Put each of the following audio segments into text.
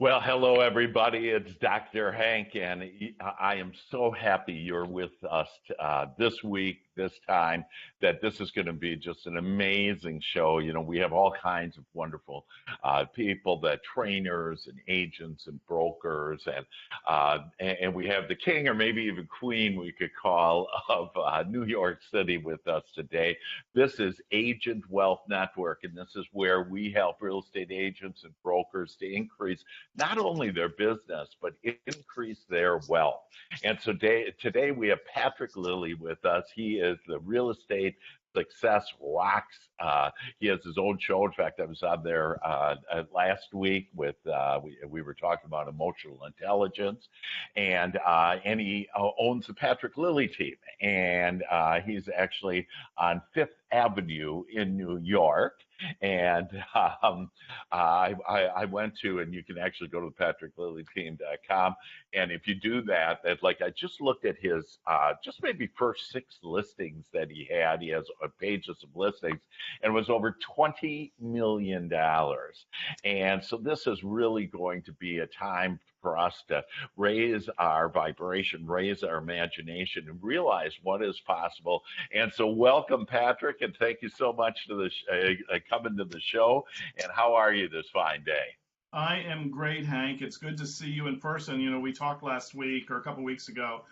Well, hello everybody. It's Dr. Hank, and I am so happy you're with us this week, this time, that this is going to be just an amazing show. You know, we have all kinds of wonderful people, that trainers and agents and brokers, and we have the king or maybe even queen, we could call, of New York City with us today. This is Agent Wealth Network, and this is where we help real estate agents and brokers to increase not only their business, but increase their wealth. And today we have Patrick Lilly with us. He is the real estate success rocks. He has his own show. In fact, I was on there last week with we were talking about emotional intelligence, and he owns the Patrick Lilly team, and he's actually on Fifth Avenue in New York. And I went to, and you can actually go to patricklillyteam.com. And if you do that, like I just looked at his just maybe first six listings that he had. He has pages of listings, and it was over $20 million. And so this is really going to be a time for us to raise our vibration, raise our imagination, and realize what is possible. And so, welcome, Patrick, and thank you so much to coming to the show. And how are you this fine day? I am great, Hank. It's good to see you in person. You know, we talked last week or a couple weeks ago,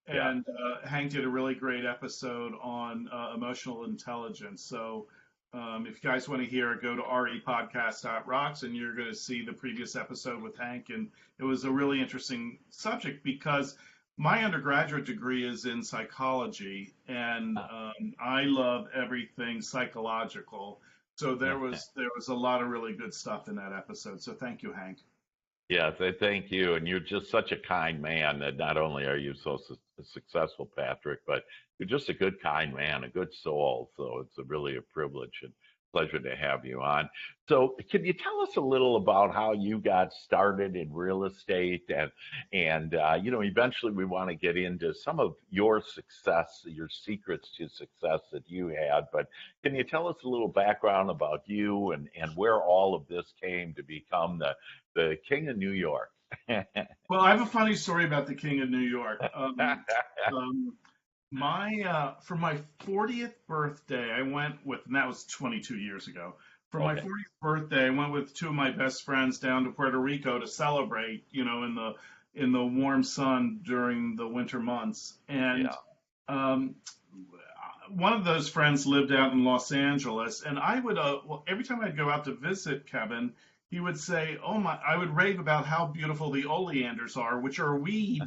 Yeah. and Hank did a really great episode on emotional intelligence. So if you guys want to hear it, go to repodcast.rocks and you're going to see the previous episode with Hank. And it was a really interesting subject because my undergraduate degree is in psychology, and I love everything psychological. So there was a lot of really good stuff in that episode. So thank you, Hank. Yes, I thank you. And you're just such a kind man that not only are you so successful, Patrick, but you're just a good, kind man, a good soul. So it's really a privilege and pleasure to have you on. So can you tell us a little about how you got started in real estate, and you know, eventually we want to get into some of your success, your secrets to success that you had. But can you tell us a little background about you and where all of this came to become the King of New York? Well, I have a funny story about the King of New York. Um, for my 40th birthday, I went with, and that was 22 years ago. For my Okay. 40th birthday, I went with two of my best friends down to Puerto Rico to celebrate, in the warm sun during the winter months. And Yeah. um, one of those friends lived out in Los Angeles, and well, every time I'd go out to visit Kevin, he would say, "Oh my," I would rave about how beautiful the oleanders are, which are a weed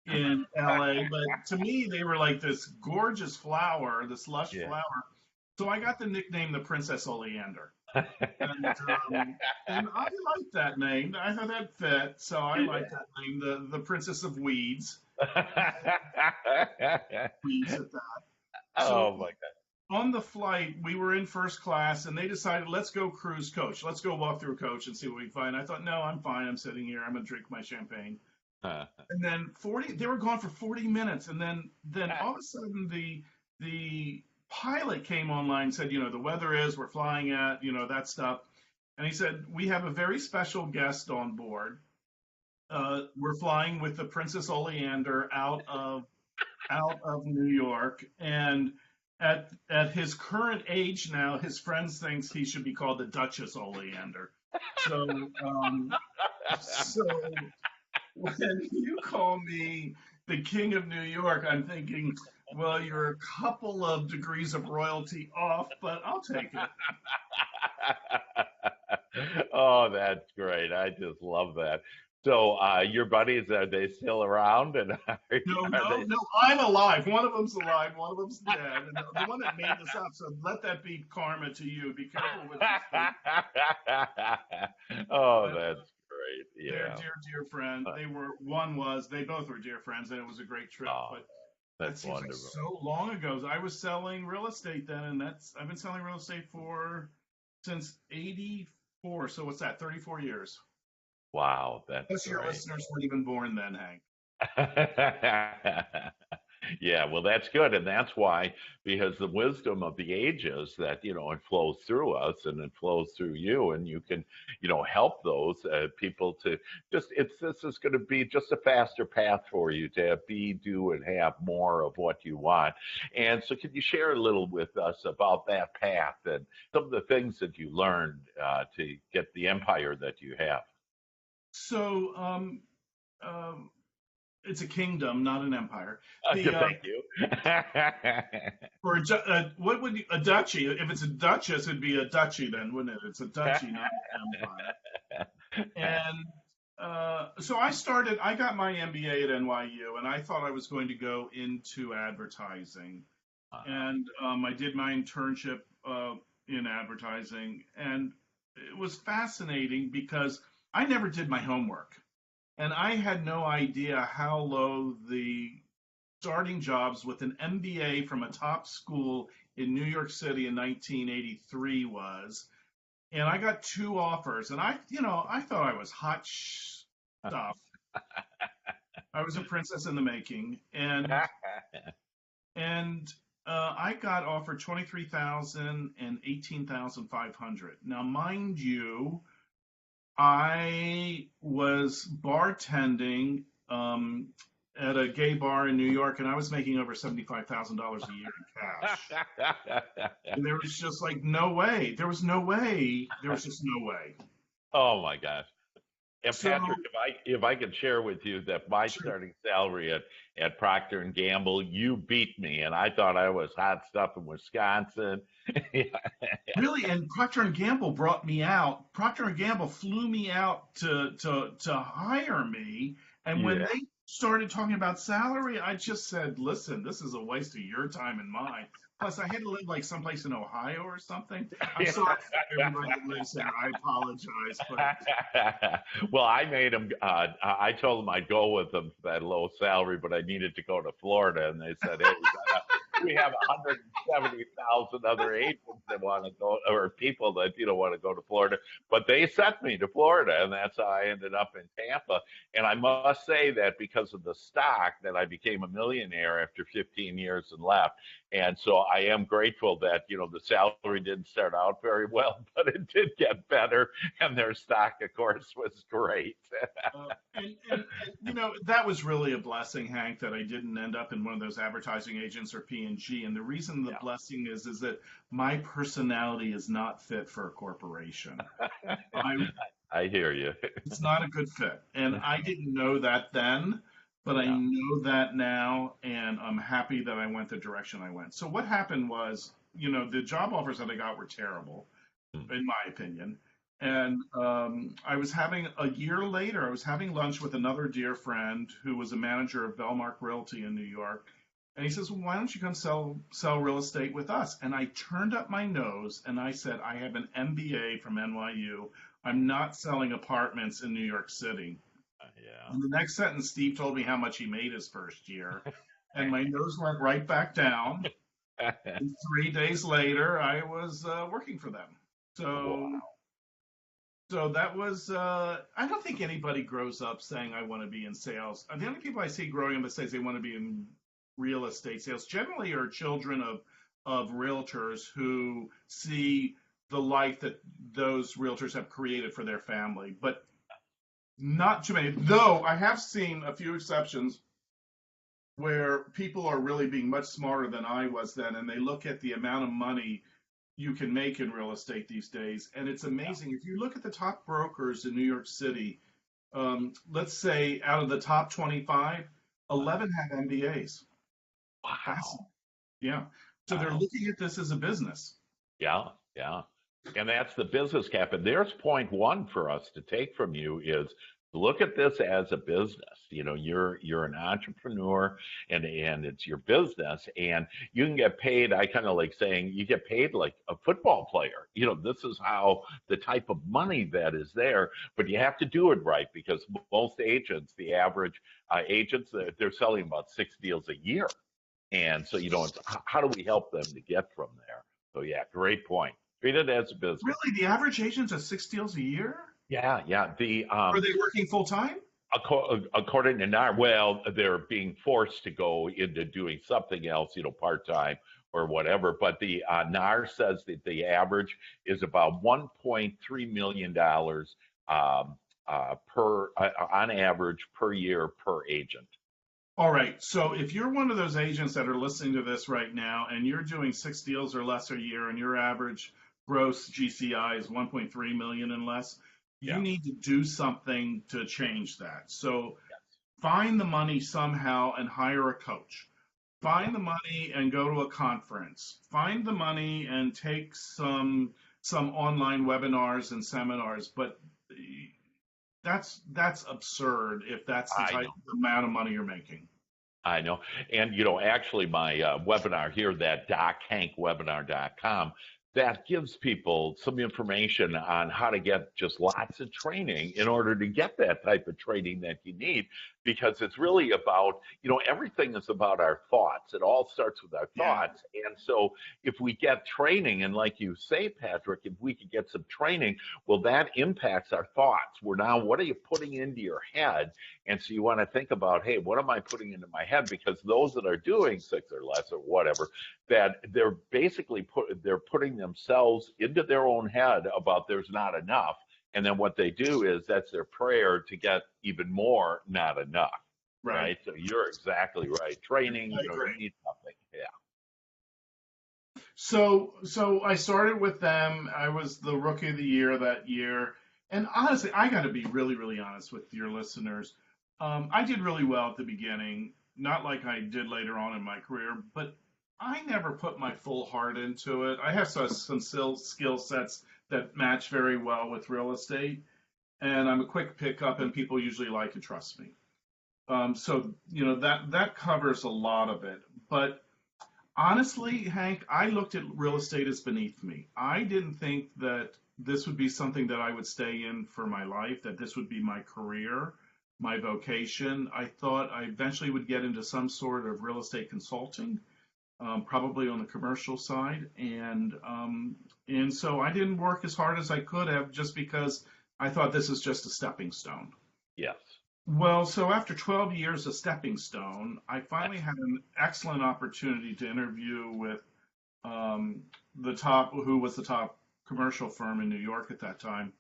in LA, but to me they were like this gorgeous flower, this lush Yeah. flower. So I got the nickname the Princess Oleander, and and I liked that name. I thought that fit, so I liked that name, the Princess of Weeds. Weeds at that. So Oh my on the flight, we were in first class, and they decided, let's go cruise coach. Let's go walk through coach and see what we find. I thought, no, I'm fine. I'm sitting here. I'm gonna drink my champagne. God. And then they were gone for 40 minutes, and then all of a sudden the pilot came online and said, the weather is, we're flying at, that stuff. And he said, we have a very special guest on board. We're flying with the Princess Oleander out of New York, and at his current age now, his friends thinks he should be called the Duchess Oleander. So so when you call me the King of New York, I'm thinking, well, you're a couple of degrees of royalty off, but I'll take it. Oh, that's great. I just love that. So, your buddies, are they still around? And No, are no, they? no, I'm alive. One of them's alive, one of them's dead. And the one that made this up, so let that be karma to you. Be careful with these people. Oh, But that's great. they're Yeah. dear, dear friend. Uh, They both were dear friends, and it was a great trip. Oh, But that that's seems like wonderful. so long ago. I was selling real estate then, and I've been selling real estate since '84. So what's that? 34 years. Wow, that's Most of your great. listeners weren't even born then, Hank. Yeah, well, that's good. And that's why, because the wisdom of the ages that, it flows through us and it flows through you, and you can, help those people to this is going to be just a faster path for you to be, do, and have more of what you want. And so, can you share a little with us about that path and some of the things that you learned to get the empire that you have? So um, it's a kingdom, not an empire. The Thank you. For what would a duchy? If it's a duchess, it'd be a duchy then, wouldn't it? It's a duchy, not an empire. And so I got my MBA at NYU, and I thought I was going to go into advertising. Uh-huh. And I did my internship in advertising, and it was fascinating because I never did my homework. And I had no idea how low the starting jobs with an MBA from a top school in New York City in 1983 was. And I got two offers, and I thought I was hot stuff. I was a princess in the making, and I got offered 23,000 and 18,500. Now, mind you, I was bartending at a gay bar in New York, and I was making over $75,000 a year in cash. And there was just like no way. There was no way. There was just no way. Oh my gosh. And So, Patrick, if I could share with you that my sure. starting salary at Procter and Gamble, you beat me, and I thought I was hot stuff in Wisconsin. Really, and Procter and Gamble brought me out. Procter and Gamble flew me out to hire me. And when Yeah. they started talking about salary, I just said, "Listen, this is a waste of your time and mine." Plus, I had to live like someplace in Ohio or something. I'm sorry for everybody that lives there. I apologize, but Well, I made them. I told them I'd go with them for that low salary, but I needed to go to Florida, and they said, "Hey, we have 170,000 other agents that want to go, or people that want to go to Florida." But they sent me to Florida, and that's how I ended up in Tampa. And I must say that because of the stock, that I became a millionaire after 15 years and left. And so I am grateful that, the salary didn't start out very well, but it did get better. And their stock, of course, was great. that was really a blessing, Hank, that I didn't end up in one of those advertising agents or P&G. And the reason the Yeah. blessing is that my personality is not fit for a corporation. I I hear you. It's not a good fit, and I didn't know that then, but I Yeah. know that now, and I'm happy that I went the direction I went. So what happened was, the job offers that I got were terrible, Mm. in my opinion. And I was having a year later, I was having lunch with another dear friend who was a manager of Bellmark Realty in New York. And he says, "Well, why don't you come sell real estate with us?" And I turned up my nose and I said, "I have an MBA from NYU. I'm not selling apartments in New York City." Yeah. And the next sentence, Steve told me how much he made his first year. And my nose went right back down. And 3 days later, I was working for them. So Wow. So that was, I don't think anybody grows up saying, "I want to be in sales." The only people I see growing up that says they want to be in real estate sales generally are children of realtors who see the life that those realtors have created for their family. But not too many, though I have seen a few exceptions where people are really being much smarter than I was then, and they look at the amount of money you can make in real estate these days. And it's Yeah. amazing. If you look at the top brokers in New York City, let's say out of the top 25, Uh-huh. 11 have MBAs. Wow. Fascinating. Yeah. So they're Wow. looking at this as a business. Yeah, yeah. And that's the business cap. And there's point one for us to take from you is look at this as a business. You're an entrepreneur and it's your business and you can get paid. I kind of like saying you get paid like a football player. This is how the type of money that is there, but you have to do it right because most agents, the average agents, they're selling about 6 deals a year. And so, it's how do we help them to get from there? So, yeah, great point. Treat it as a business. Really, the average agent's at 6 deals a year? Yeah, yeah. The Are they working full time? According to NAR, well, they're being forced to go into doing something else, part time or whatever. But the NAR says that the average is about $1.3 million per on average per year per agent. All right. So if you're one of those agents that are listening to this right now and you're doing 6 deals or less a year and your average gross GCI is 1.3 million and less, you Yeah. need to do something to change that. So Yes. find the money somehow and hire a coach. Yeah. Find the money and go to a conference. Find the money and take some online webinars and seminars. But that's absurd if that's the I type know. of amount of money you're making. I know. And, actually, my webinar here, that dochankwebinar.com, that gives people some information on how to get just lots of training in order to get that type of training that you need. Because it's really about, everything is about our thoughts. It all starts with our Yeah, thoughts. And so if we get training, and like you say, Patrick, if we could get some training, well, that impacts our thoughts. What are you putting into your head? And so you want to think about, hey, what am I putting into my head? Because those that are doing six or less or whatever, that they're basically they're putting themselves into their own head about there's not enough. And then what they do is that's their prayer to get even more not enough. right. Right. So you're exactly right. Training, I you agree. need something. Yeah. So I started with them. I was the rookie of the year that year. And honestly, I got to be really, really honest with your listeners. I did really well at the beginning, not like I did later on in my career, but I never put my full heart into it. I have some skill sets that match very well with real estate, and I'm a quick pickup, and people usually like to trust me. So that covers a lot of it. But honestly, Hank, I looked at real estate as beneath me. I didn't think that this would be something that I would stay in for my life, that this would be my career, my vocation. I thought I eventually would get into some sort of real estate consulting, probably on the commercial side. And so I didn't work as hard as I could have just because I thought this is just a stepping stone. Yes. Well, so after 12 years of Stepping Stone, I finally had an excellent opportunity to interview with um, who was the top commercial firm in New York at that time.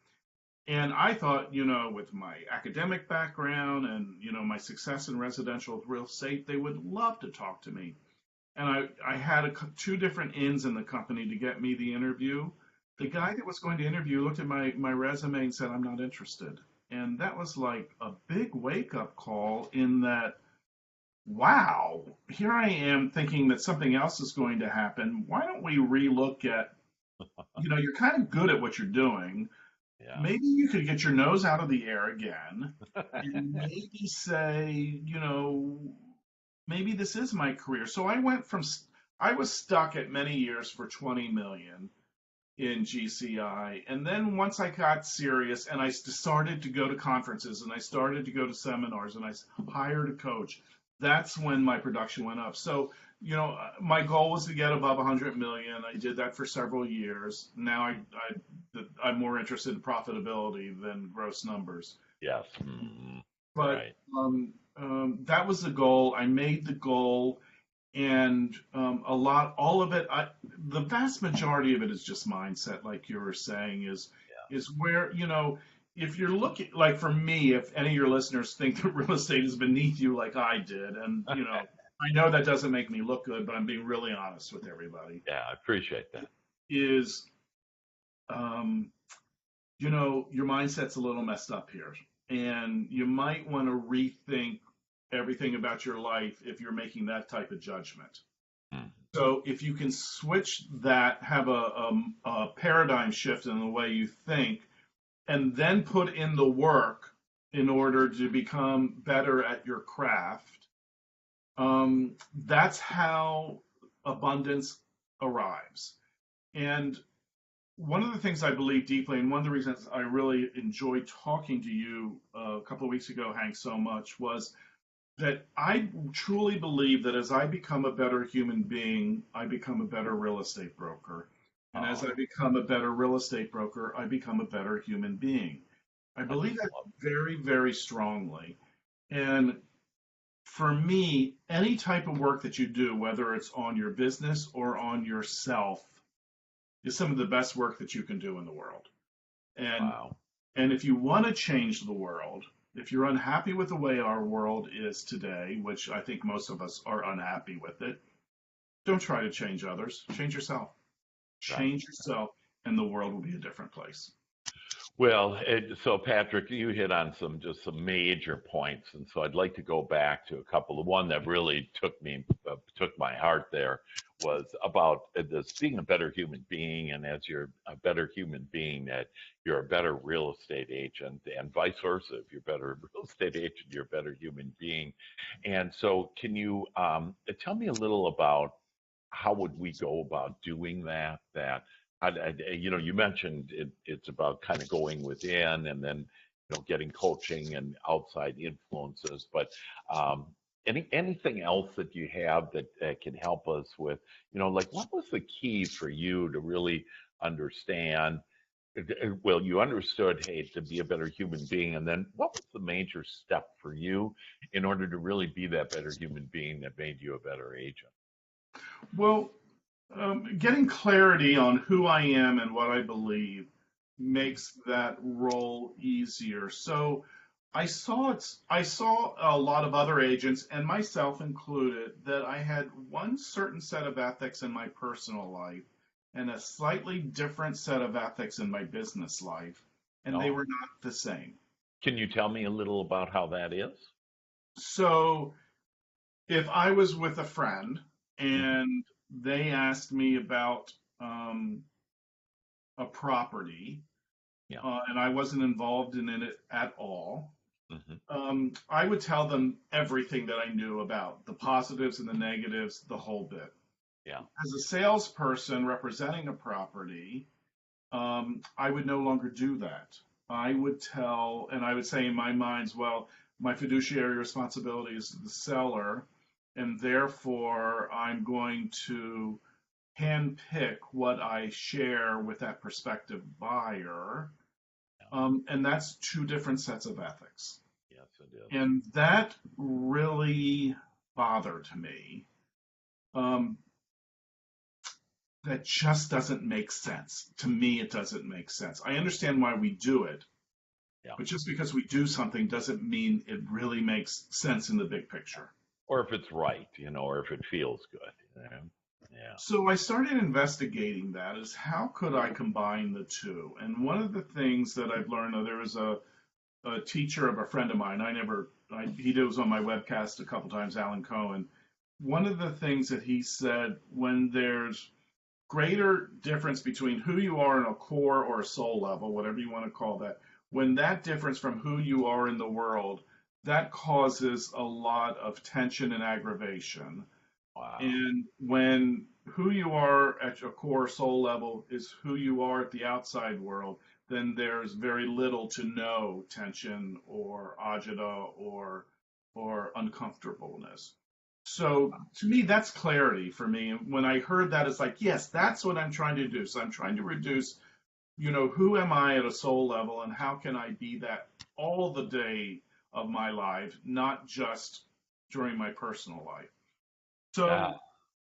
And I thought, with my academic background and, my success in residential real estate, they would love to talk to me. And I had two different ins in the company to get me the interview. The guy that was going to interview looked at my resume and said, I'm not interested. And that was like a big wake up call in that, wow, here I am thinking that something else is going to happen. Why don't we relook at, you're kind of good at what you're doing. Yeah. Maybe you could get your nose out of the air again and maybe say, maybe this is my career. So I was stuck at many years for 20 million in GCI. And then once I got serious and I started to go to conferences and I started to go to seminars and I hired a coach, that's when my production went up. So, my goal was to get above 100 million. I did that for several years. Now I'm more interested in profitability than gross numbers. Yes. Mm, But right. that was the goal. I made the goal, and all of it, the vast majority of it is just mindset, like you were saying, is where if you're looking, like for me, if any of your listeners think that real estate is beneath you, like I did, and I know that doesn't make me look good, but I'm being really honest with everybody, Yeah. I appreciate that. is um, your mindset's a little messed up here, and you might want to rethink everything about your life if you're making that type of judgment. Mm. So if you can switch that, have a paradigm shift in the way you think, and then put in the work in order to become better at your craft, that's how abundance arrives. And one of the things I believe deeply, and one of the reasons I really enjoyed talking to you a couple of weeks ago, Hank, so much, was that I truly believe that as I become a better human being, I become a better real estate broker. And as I Oh, become a better real estate broker, I become a better human being. I I believe just that love very, very strongly. And for me, any type of work that you do, whether it's on your business or on yourself, is some of the best work that you can do in the world. it. And Wow. and if you want to change the world, if you're unhappy with the way our world is today, which I think most of us are unhappy with it, don't try to change others. Change yourself. Right. Change yourself, and the world will be a different place. Well, so Patrick, you hit on some major points, and so I'd like to go back to a couple. The one that really took my heart there was about this being a better human being, and as you're a better human being, that you're a better real estate agent, and vice versa. If you're a better real estate agent, you're a better human being. And so, can you tell me a little about how would we go about doing that? You mentioned it's about kind of going within and then, getting coaching and outside influences. But anything else that you have that can help us with, like what was the key for you to really understand? Well, you understood, hey, to be a better human being, and then what was the major step for you in order to really be that better human being that made you a better agent? Well, getting clarity on who I am and what I believe makes that role easier. So I saw a lot of other agents and myself included that I had one certain set of ethics in my personal life and a slightly different set of ethics in my business life, and they No? were not the same. Can you tell me a little about how that is? So if I was with a friend Hmm. and they asked me about um, a property, Yeah. and I wasn't involved in it at all, Hmm. I would tell them everything that I knew about the positives and the negatives, the whole bit. Yeah. As a salesperson representing a property, I would no longer do that. I would tell, and I would say in my mind, well, my fiduciary responsibility is the seller, and therefore I'm going to handpick what I share with that prospective buyer. Yeah. And that's two different sets of ethics. Yes, it is. And that really bothered me. Um, that just doesn't make sense. To me, it doesn't make sense. I understand why we do it, Yeah. but just because we do something doesn't mean it really makes sense in the big picture. Or if it's right, or if it feels good. Yeah. So I started investigating that is how could I combine the two? And one of the things that I've learned, there was a teacher of a friend of mine. He was on my webcast a couple times, Alan Cohen. One of the things that he said when there's greater difference between who you are in a core or a soul level, whatever you want to call that, when that difference from who you are in the world, that causes a lot of tension and aggravation. Wow. And when who you are at your core soul level is who you are at the outside world, then there's very little to no tension or agita or uncomfortableness. So to me, that's clarity for me. And when I heard that, it's like, yes, that's what I'm trying to do. So I'm trying to reduce, who am I at a soul level and how can I be that all the day of my life, not just during my personal life. Yeah.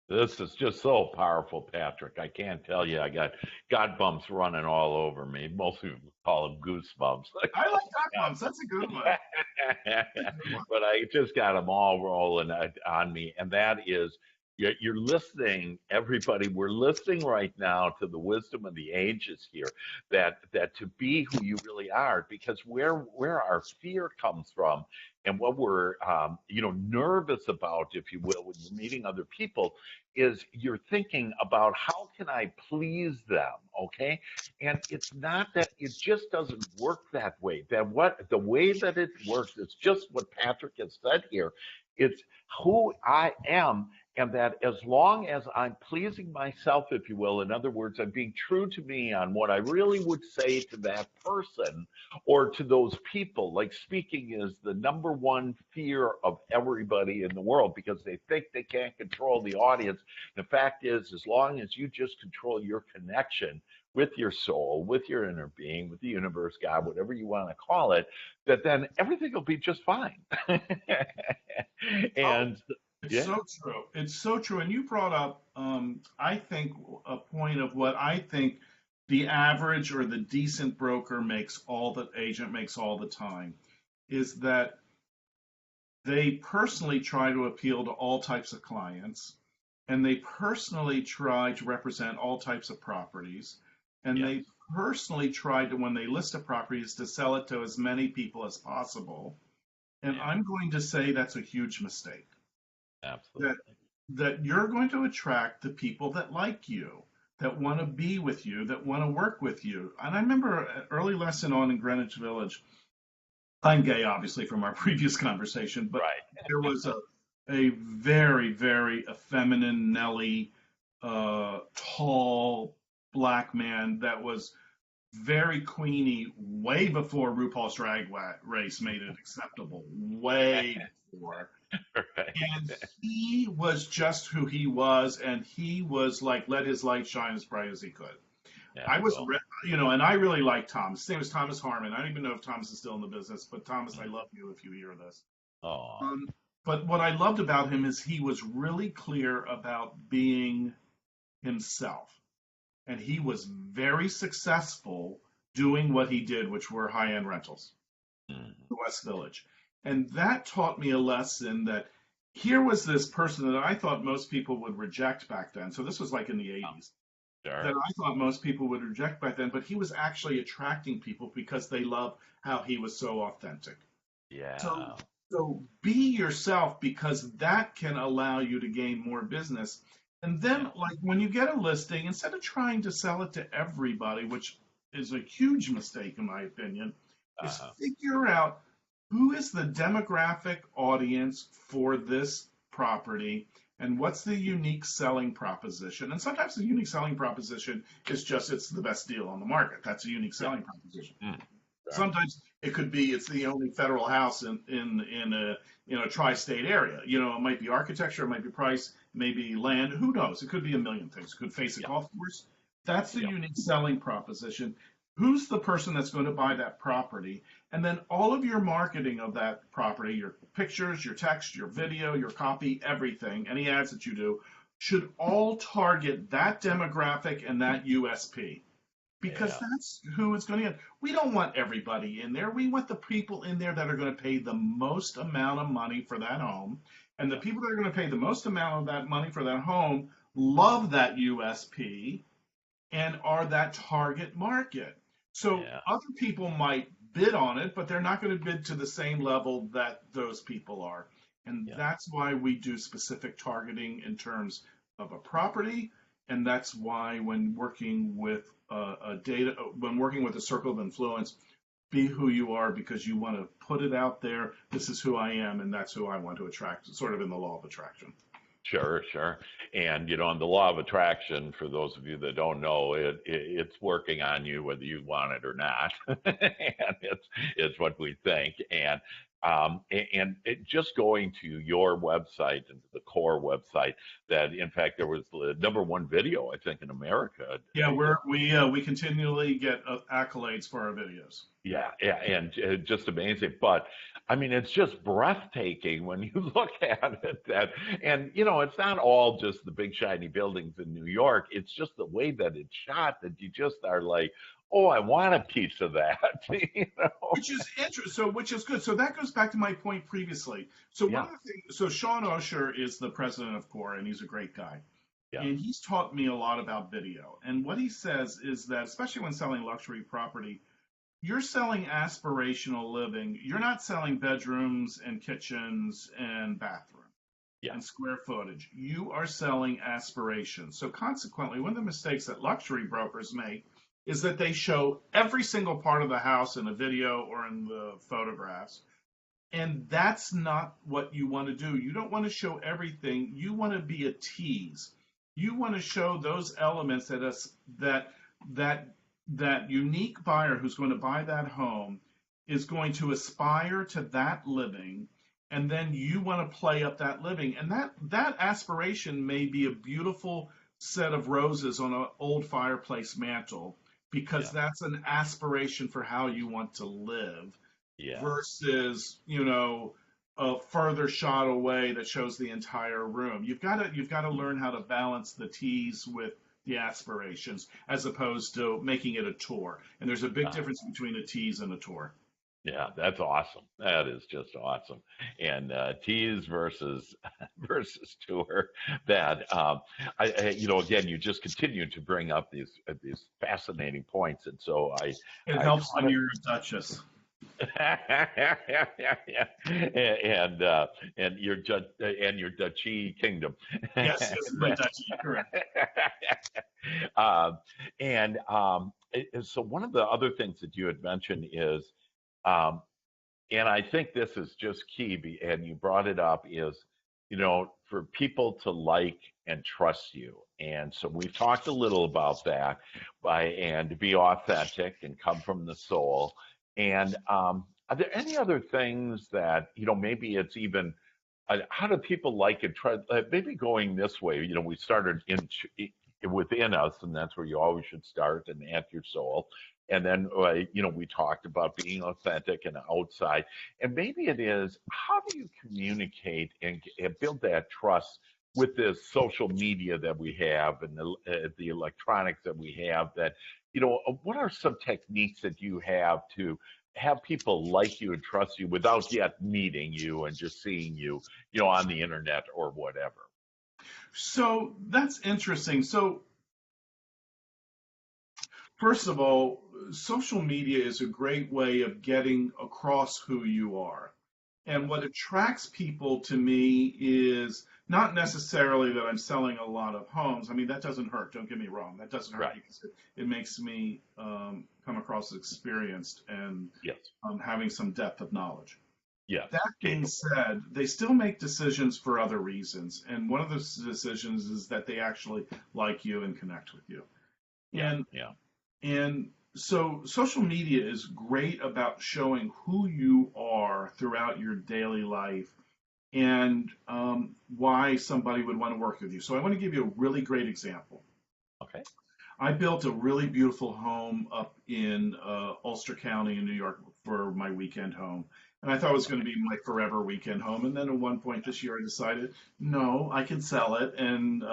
So This is just so powerful, Patrick. I can't tell you. I got God bumps running all over me. Most people call them goosebumps. I I like call duck bumps. That's a good one. them That's a good one. but I just got them all rolling on me. And that is, you're listening, everybody. We're listening right now to the wisdom of the ages here. That to be who you really are, because where our fear comes from, and what we're nervous about, if you will, when you're meeting other people, is you're thinking about how can I please them, okay? And it's not that, it just doesn't work that way. The way that it works is just what Patrick has said here. It's who I am, and that as long as I'm pleasing myself, if you will, in other words, I'm being true to me on what I really would say to that person or to those people. Like speaking is the number one fear of everybody in the world because they think they can't control the audience. The fact is, as long as you just control your connection with your soul, with your inner being, with the universe, God, whatever you want to call it, that then everything will be just fine. Oh, And it's yeah, so true. It's so true. And you brought up, I think, a point of what I think the average or the decent broker makes all the agent makes all the time is that they personally try to appeal to all types of clients, and they personally try to represent all types of properties, and yes, they personally try to, when they list a property, is to sell it to as many people as possible. And yeah, I'm going to say that's a huge mistake. That absolutely. that you're going to attract the people that like you, that want to be with you, that want to work with you. And I remember an early lesson on in Greenwich Village. I'm gay, obviously, from our previous conversation, but Right. there was a very, very effeminate, Nelly, tall black man that was very queeny way before RuPaul's Drag Race made it acceptable, way before. Right. And he was just who he was, and he was like, let his light shine as bright as he could. Yeah, I was, cool. and I really like Thomas. His name was Thomas Harmon. I don't even know if Thomas is still in the business, but Thomas, I Mm. love you if you hear this. Oh, Um, but what I loved about him is he was really clear about being himself, and he was very successful doing what he did, which were high-end rentals, mm, the West Village. And that taught me a lesson that here was this person that I thought most people would reject back then. So this was like in the oh, 80s that sure. I thought most people would reject back then, but he was actually attracting people because they love how he was so authentic. So, Yeah. so be yourself because that can allow you to gain more business. And then, Yeah. like when you get a listing, instead of trying to sell it to everybody, which is a huge mistake in my opinion, is Uh, figure out who is the demographic audience for this property and what's the unique selling proposition. And sometimes the unique selling proposition is just it's the best deal on the market. That's a unique yeah. selling proposition. Mm, sure. Sometimes it could be it's the only federal house in a tri-state area. It might be architecture, it might be price, maybe land. Who knows? It could be a million things. It could face a Yeah. golf course. That's the Yeah. unique selling proposition. Who's the person that's going to buy that property? And then all of your marketing of that property, your pictures, your text, your video, your copy, everything, any ads that you do, should all target that demographic and that USP because Yeah. that's who it's going to get. We don't want everybody in there. We want the people in there that are going to pay the most amount of money for that home. And the Yeah. people that are going to pay the most amount of that money for that home love that USP and are that target market. So Yeah. other people might bid on it, but they're not going to bid to the same level that those people are. And Yeah. that's why we do specific targeting in terms of a property. And that's why when working with when working with a circle of influence, be who you are because you want to put it out there. This is who I am, and that's who I want to attract, sort of in the law of attraction. Sure, sure. And on the law of attraction, for those of you that don't know, it's working on you whether you want it or not. And it's what we think. And just going to your website and to the core website, that in fact there was the number one video I think in America. Yeah, we continually get accolades for our videos. Yeah, yeah, and just amazing. But I mean, it's just breathtaking when you look at it. And it's not all just the big shiny buildings in New York. It's just the way that it's shot that you just are like, oh, I want a piece of that. you know? Which is interesting. So, which is good. So that goes back to my point previously. So one Yeah, of the things. So Sean Osher is the president of CORE, and he's a great guy. yeah, And he's taught me a lot about video. And what he says is that, especially when selling luxury property, you're selling aspirational living. You're not selling bedrooms and kitchens and bathrooms yeah, and square footage. You are selling aspiration. So consequently, one of the mistakes that luxury brokers make is that they show every single part of the house in a video or in the photographs. And that's not what you want to do. You don't want to show everything. You want to be a tease. You want to show those elements that that that unique buyer who's going to buy that home is going to aspire to that living, and then you want to play up that living. And that aspiration may be a beautiful set of roses on an old fireplace mantle, because Yeah. that's an aspiration for how you want to live Yeah. versus, a further shot away that shows the entire room. You've got to learn how to balance the tease with the aspirations as opposed to making it a tour. And there's a big Uh, difference between a tease and a tour. yeah, that's awesome. That is just awesome. And tease versus versus tour. That again, you just continue to bring up these fascinating points, and so It I helps taught when it. you're a duchess. And your duchy kingdom. Yes, yes, my duchy, correct. um, so one of the other things that you had mentioned is, um, and I think this is just key, and you brought it up, is, for people to like and trust you. And so we've talked a little about that, and to be authentic and come from the soul. And are there any other things that, maybe it's even, how do people like and trust? Maybe going this way, we started within us, and that's where you always should start, and at your soul. And then, we talked about being authentic and outside. And maybe it is, how do you communicate and build that trust with this social media that we have and the electronics that we have? That, what are some techniques that you have to have people like you and trust you without yet meeting you and just seeing you, on the internet or whatever? So that's interesting. So first of all, social media is a great way of getting across who you are. And what attracts people to me is not necessarily that I'm selling a lot of homes. I mean, that doesn't hurt. Don't get me wrong. That doesn't hurt Right. because it makes me come across as experienced and Yes. having some depth of knowledge. Yes. That being Capable. said, they still make decisions for other reasons. And one of those decisions is that they actually like you and connect with you. Yeah. And Yeah. and so social media is great about showing who you are throughout your daily life and why somebody would want to work with you. So I want to give you a really great example. Okay. I built a really beautiful home up in Ulster County in New York for my weekend home. And I thought it was going to Okay. be my forever weekend home. And then at one point this year, I decided, no, I can sell it. And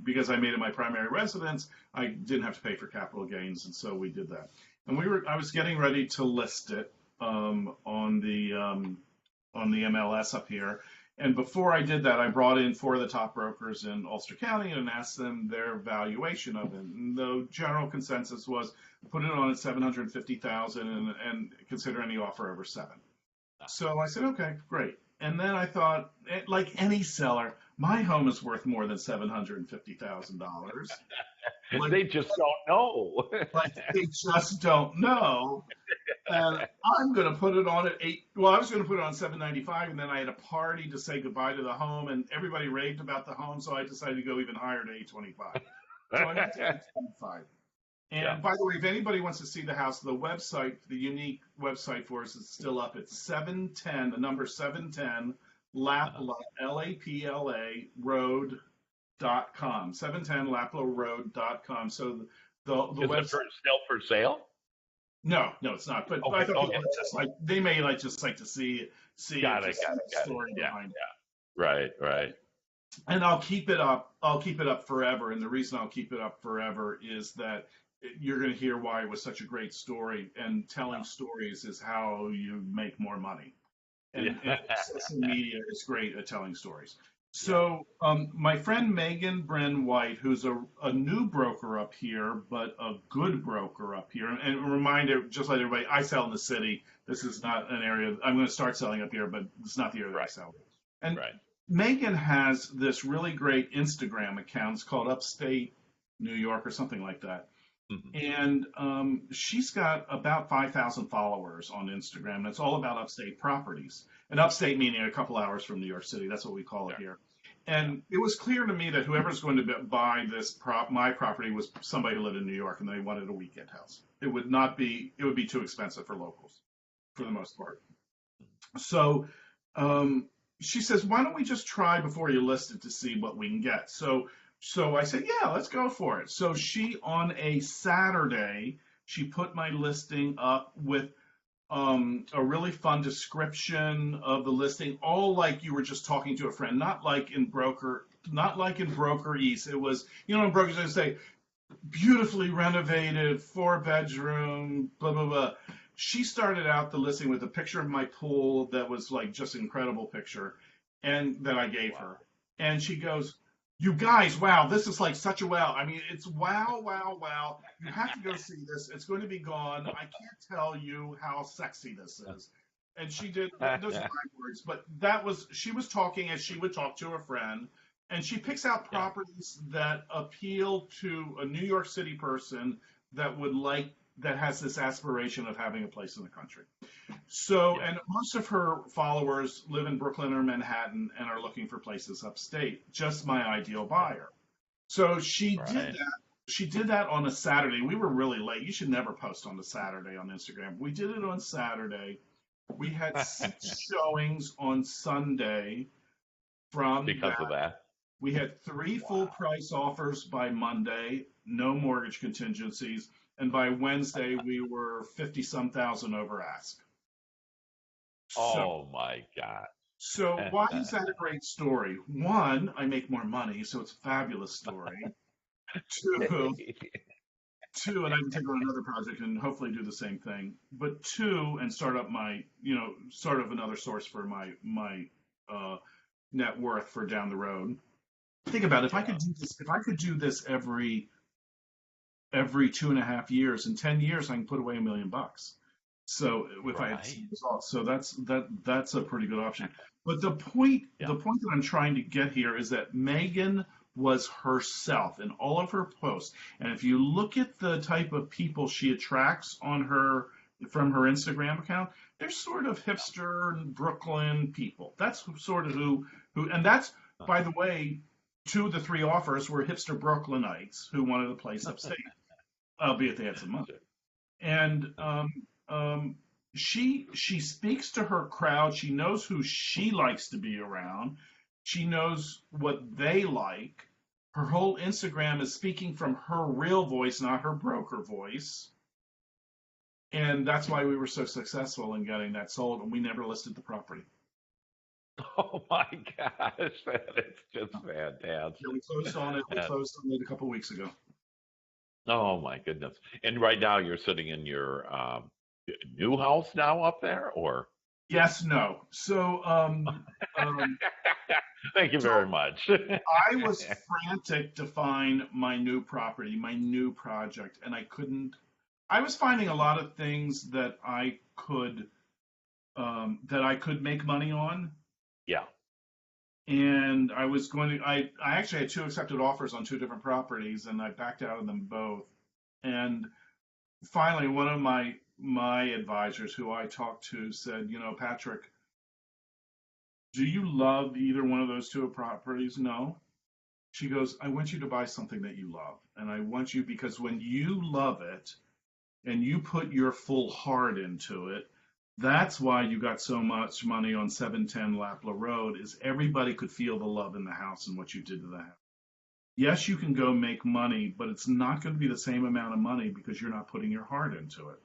because I made it my primary residence, I didn't have to pay for capital gains. And so we did that. And I was getting ready to list it on the MLS up here. And before I did that, I brought in four of the top brokers in Ulster County and asked them their valuation of it. And the general consensus was put it on at 750,000 and consider any offer over seven. So I said, okay, great. And then I thought, like any seller, my home is worth more than $750,000. Like, They just don't know. like they just don't know. And I'm going to put it on at eight. Well, I was going to put it on 795, and then I had a party to say goodbye to the home, and everybody raved about the home, so I decided to go even higher to 825. So I went to 825. Yeah. And by the way, if anybody wants to see the house, the website, the unique website for us is still up. It's 710, the number 710 Uh-huh. Lapla, Lapla road.com. 710 laploroad.com. So the Is it website. still for sale? No, no, it's not. But I Okay. thought Okay. people would just like they may like just like to see it, Got it. just see Got it. the Got it. story Yeah. behind it. Right. Right. And I'll keep it up. I'll keep it up forever. And the reason I'll keep it up forever is that you're going to hear why it was such a great story. And telling stories is how you make more money. And Yeah. social media is great at telling stories. Yeah. So my friend Megan Bren White, who's a new broker up here, but a good broker up here, and just like everybody, I sell in the city. This is not an area I'm going to start selling up here, but it's not the area that I Right. sell. And Right. Megan has this really great Instagram account. It's called Upstate New York or something like that. Hmm. And she's got about 5,000 followers on Instagram, and it's all about upstate properties. And upstate meaning a couple hours from New York City. That's what we call it Sure. here. Yeah. And it was clear to me that whoever's going to buy my property was somebody who lived in New York and they wanted a weekend house. It would be too expensive for locals for the most part. So um, she says, why don't we just try before you list it to see what we can get? So So I said, yeah, let's go for it. So she, on a Saturday, she put my listing up with a really fun description of the listing, all like you were just talking to a friend, not like in Broker East. It was, in brokers they say beautifully renovated, 4 bedroom, blah blah blah. She started out the listing with a picture of my pool that was like just an incredible picture, and that I gave her, Wow. and she goes, "You guys, wow, this is like such a wow. I mean, it's wow, wow, wow. You have to go see this. It's going to be gone. I can't tell you how sexy this is." And she did. Those are my words, but she was talking as she would talk to a friend, and she picks out Yeah. properties that appeal to a New York City person that has this aspiration of having a place in the country. So, Yeah. and most of her followers live in Brooklyn or Manhattan and are looking for places upstate. Just my ideal Yeah. buyer. So she did Right. that. She did that on a Saturday. We were really late. You should never post on a Saturday on Instagram. We did it on Saturday. We had 6 showings on Sunday from Because of that. that. We had three full Wow. price offers by Monday, no mortgage contingencies, and by Wednesday we were 50 some thousand over ask. So, Oh my God. so why is that a great story? One, I make more money, so it's a fabulous story. Two, and I can take on another project and hopefully do the same thing. But two, and start up sort of another source for my uh, net worth for down the road. Think about it. If I Yeah. could do this, if I could do this every 2.5 years. In 10 years, I can put away $1 million. So if I had Right. seen results, so that's a pretty good option. But the Yeah. point that I'm trying to get here is that Megan was herself in all of her posts. And if you look at the type of people she attracts from her Instagram account, they're sort of hipster Brooklyn people. That's sort of and that's, by the way, 2 of the 3 offers were hipster Brooklynites who wanted a place upstate, albeit they had some money. Sure. And um, she speaks to her crowd. She knows who she likes to be around. She knows what they like. Her whole Instagram is speaking from her real voice, not her broker voice. And that's why we were so successful in getting that sold, and we never listed the property. Oh my gosh, that is just Yeah, we fantastic. closed on it. We Uh, closed on it a couple of weeks ago. oh my goodness. And right now you're sitting in your new house now up there, or? Yes, no. Um, Thank you so very much. I was frantic to find my new property, my new project, and I couldn't. I was finding a lot of things that I could make money on, Yeah. and I was going to. I actually had 2 accepted offers on 2 different properties, and I backed out of them both. And finally, one of my advisors, who I talked to, said, Patrick, do you love either one of those 2 properties? No. She goes, I want you to buy something that you love. And I want you, because when you love it and you put your full heart into it, that's why you got so much money on 710 Lapla Road, is everybody could feel the love in the house and what you did to the house. Yes, you can go make money, but it's not going to be the same amount of money because you're not putting your heart into it.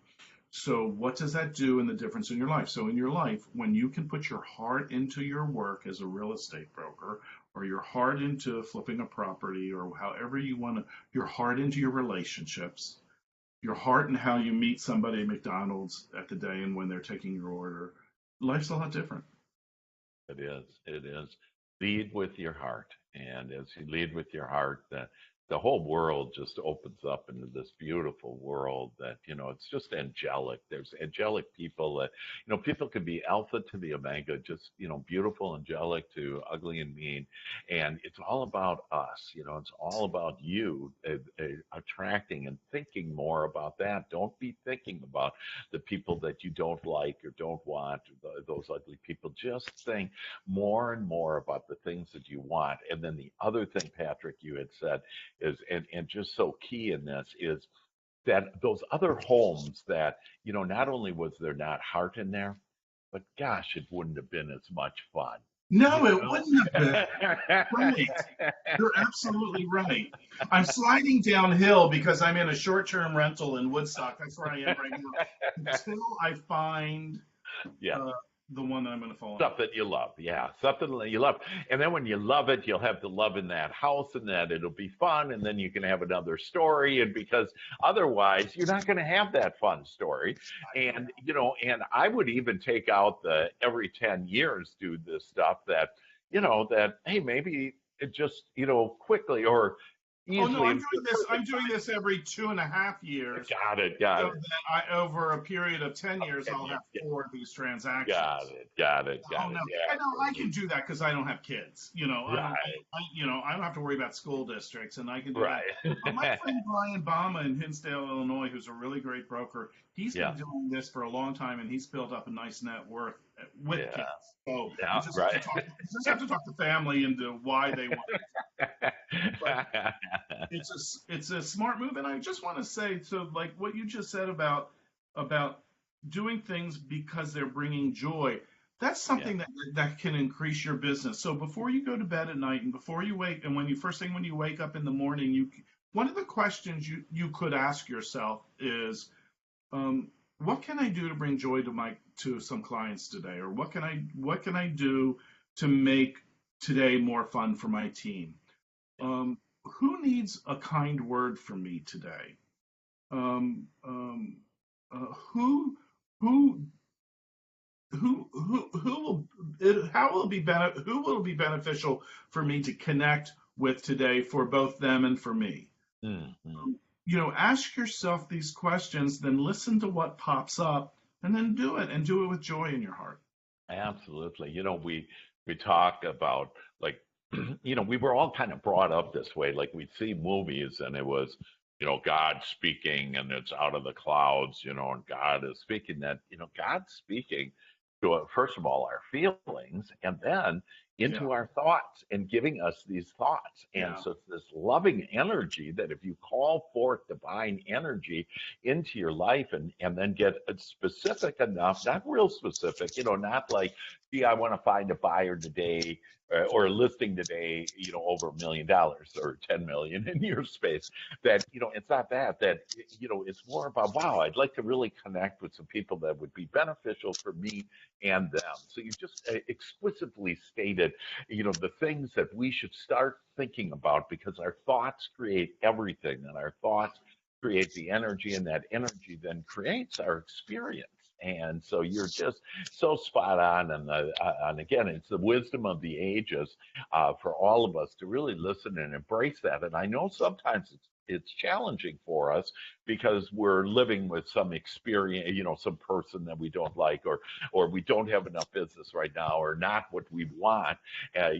So what does that do in the difference in your life? So in your life, when you can put your heart into your work as a real estate broker, or your heart into flipping a property, or however you want to, your heart into your relationships, your heart in how you meet somebody at McDonald's at the day and when they're taking your order, life's a lot different. It is. It is. Lead with your heart. And as you lead with your heart, the whole world just opens up into this beautiful world that, it's just angelic. There's angelic people that, people can be alpha to the omega, just, beautiful, angelic to ugly and mean. And it's all about us. It's all about you attracting and thinking more about that. Don't be thinking about the people that you don't like or don't want, those ugly people. Just think more and more about the things that you want. And then the other thing, Patrick, you had said is, and just so key in this is that those other homes that, not only was there not heart in there, but gosh, it wouldn't have been as much fun. No, you it know? wouldn't have been. Right. You're absolutely right. I'm sliding downhill because I'm in a short-term rental in Woodstock. That's where I am right now. Until I find Yeah. uh, the one that I'm going to fall in love Something you love, yeah, something that you love. And then when you love it, you'll have the love in that house, and that it'll be fun, and then you can have another story. And because otherwise you're not going to have that fun story. And and I would even take out the every 10 years do this stuff, that that, hey, maybe it just quickly or with. Oh no, easily I'm and doing this. I'm perfect doing this every 2.5 years. got So it, that over a period of 10 years, 10 I'll years, have four of these transactions. got Oh it, no, yeah, I know I can do that because I don't have kids. right, I don't have to worry about school districts, and I can do that. right. But my friend Brian Bama in Hinsdale, Illinois, who's a really great broker, he's been Yeah, doing this for a long time, and he's built up a nice net worth with yeah, kids. So yeah, right. you just have to talk the family into why they want it. But it's a smart move, and I just want to say, so like what you just said about doing things because they're bringing joy, that's Yeah, something that can increase your business. So before you go to bed at night, and before you wake, and when you first thing when you wake up in the morning, one of the questions you could ask yourself is, what can I do to bring joy to some clients today, or what can I do to make today more fun for my team? yeah, Who needs a kind word from me today? Um, um, who who who will how will it be who will it be beneficial for me to connect with today, for both them and for me? mm-hmm. Ask yourself these questions, then listen to what pops up, and then do it, and do it with joy in your heart. Absolutely. We talk about, like, we were all kind of brought up this way. Like, we'd see movies, and it was, God speaking, and it's out of the clouds, and God is speaking. That, God's speaking to, first of all, our feelings, and then Yeah, into our thoughts, and giving us these thoughts. And yeah, so it's this loving energy that if you call forth divine energy into your life, and then get specific enough, not real specific, not like, gee, I want to find a buyer today, or a listing today, over $1 million or 10 million in your space. That, it's not that, it's more about, wow, I'd like to really connect with some people that would be beneficial for me and them. So you just explicitly stated, the things that we should start thinking about, because our thoughts create everything, and our thoughts create the energy, and that energy then creates our experience. And so you're just so spot on. And again, it's the wisdom of the ages, for all of us to really listen and embrace that. And I know sometimes it's challenging for us, because we're living with some experience, some person that we don't like, or we don't have enough business right now, or not what we want, as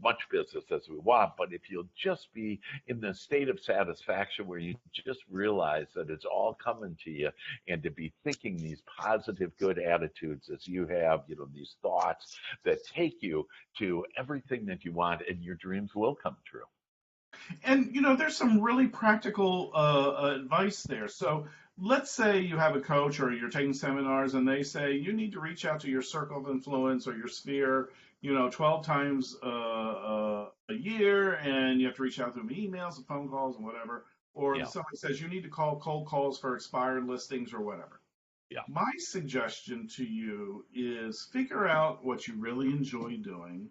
much business as we want. But if you'll just be in the state of satisfaction, where you just realize that it's all coming to you, and to be thinking these positive, good attitudes as you have, these thoughts that take you to everything that you want, and your dreams will come true. and there's some really practical advice there. So let's say you have a coach, or you're taking seminars, and they say you need to reach out to your circle of influence, or your sphere, 12 times a year, and you have to reach out to them, emails and phone calls and whatever. Or Yeah, somebody says you need to call cold calls for expired listings or whatever. yeah, My suggestion to you is figure out what you really enjoy doing,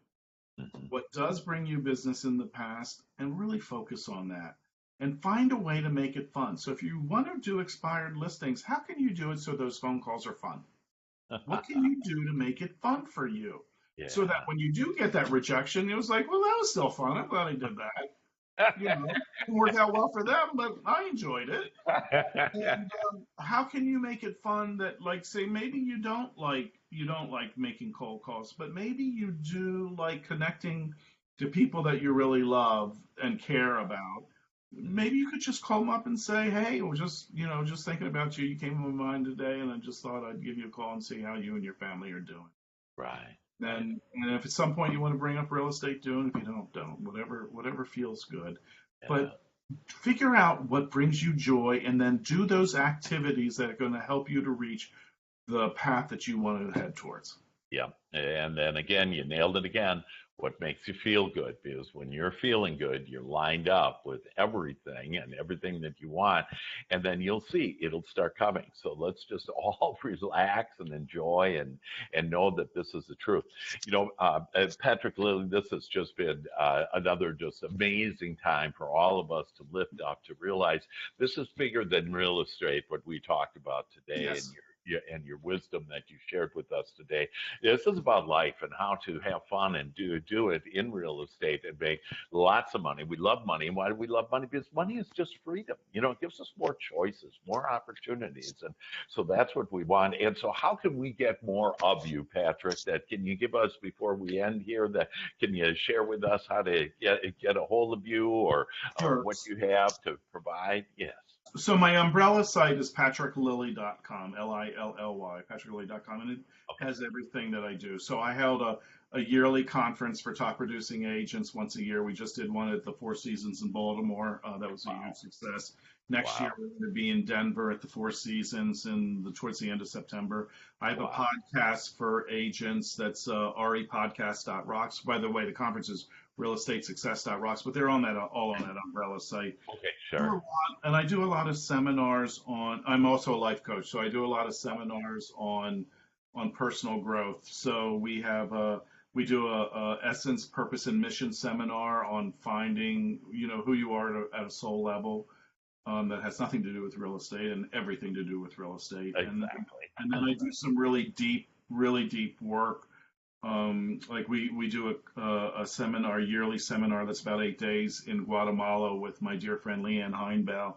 hmm, what does bring you business in the past, and really focus on that. And find a way to make it fun. So if you want to do expired listings, how can you do it so those phone calls are fun? What can you do to make it fun for you? So that yeah. when you do get that rejection, it was like, well, that was still fun. I'm glad I did that. It worked out well for them, but I enjoyed it. And how can you make it fun that, like, say, maybe you don't like making cold calls, but maybe you do like connecting to people that you really love and care about. Maybe you could just call them up and say, "Hey, we're just thinking about you. You came to my mind today, and I just thought I'd give you a call and see how you and your family are doing." Right, right. And if at some point you want to bring up real estate, do it. If you don't. Whatever feels good. Yeah. But figure out what brings you joy, and then do those activities that are going to help you to reach the path that you want to head towards. Yeah. And then again, you nailed it again. What makes you feel good? Because when you're feeling good, you're lined up with everything and everything that you want. And then you'll see it'll start coming. So let's just all relax and enjoy and know that this is the truth. Patrick Lilly, this has just been another just amazing time for all of us to lift up, to realize this is bigger than real estate, what we talked about today Yes. and your wisdom that you shared with us today. This is about life and how to have fun and do it in real estate and make lots of money. We love money. And why do we love money? Because money is just freedom. It gives us more choices, more opportunities. And so that's what we want. And so how can we get more of you, Patrick? That can you give us before we end here? That can you share with us how to get a hold of you or Sure. what you have to provide? Yes. So my umbrella site is patricklilly.com, Lilly, patricklilly.com, and it Okay. has everything that I do. So I held a yearly conference for top producing agents once a year. We just did one at the Four Seasons in Baltimore. That was a huge Wow. success. Next year Wow. we're going to be in Denver at the Four Seasons towards the end of September. I have a Wow. podcast for agents that's repodcast.rocks. By the way, the conference is realestatesuccess.rocks, but they're on that all on that umbrella site. Okay. Sure. And I do a lot of seminars on. I'm also a life coach, so I do a lot of seminars on personal growth. So we do a essence, purpose, and mission seminar on finding who you are at a soul level. That has nothing to do with real estate and everything to do with real estate. Exactly. And then I do some really deep work. Like we do a seminar, yearly seminar that's about 8 days in Guatemala with my dear friend Leanne Heinbau,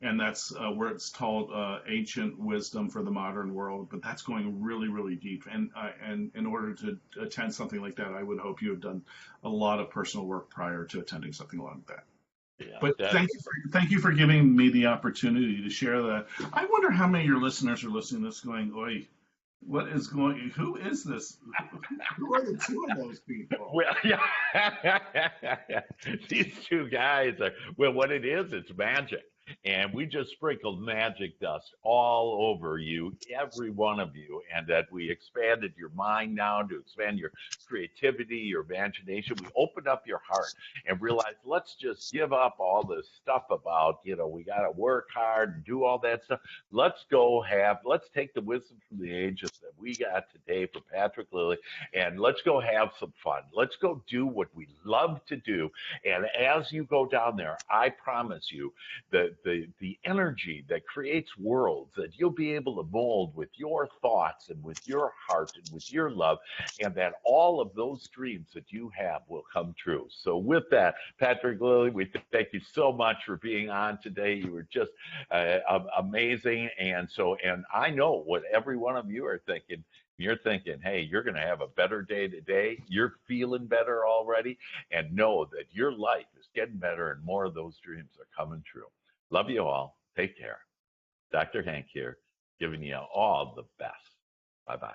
and that's where it's called Ancient Wisdom for the Modern World. But that's going really deep. And in order to attend something like that, I would hope you have done a lot of personal work prior to attending something like that. Yeah. But That. thank you for giving me the opportunity to share that. I wonder how many of your listeners are listening to this going, "Oi, what is going? Who is this? Who are the two of those people?" Well, yeah. These two guys are, well, what it is, it's magic. And we just sprinkled magic dust all over you, every one of you, and that we expanded your mind now to expand your creativity, your imagination. We opened up your heart and realized, let's just give up all this stuff about, we got to work hard and do all that stuff. Let's take the wisdom from the ages that we got today for Patrick Lilly and let's go have some fun. Let's go do what we love to do. And as you go down there, I promise you the energy that creates worlds that you'll be able to mold with your thoughts and with your heart and with your love, and that all of those dreams that you have will come true. So with that, Patrick Lilly, we thank you so much for being on today. You were just amazing. And I know what every one of you are thinking. You're thinking, hey, you're going to have a better day today. You're feeling better already. And know that your life is getting better and more of those dreams are coming true. Love you all. Take care. Dr. Hank here, giving you all the best. Bye bye.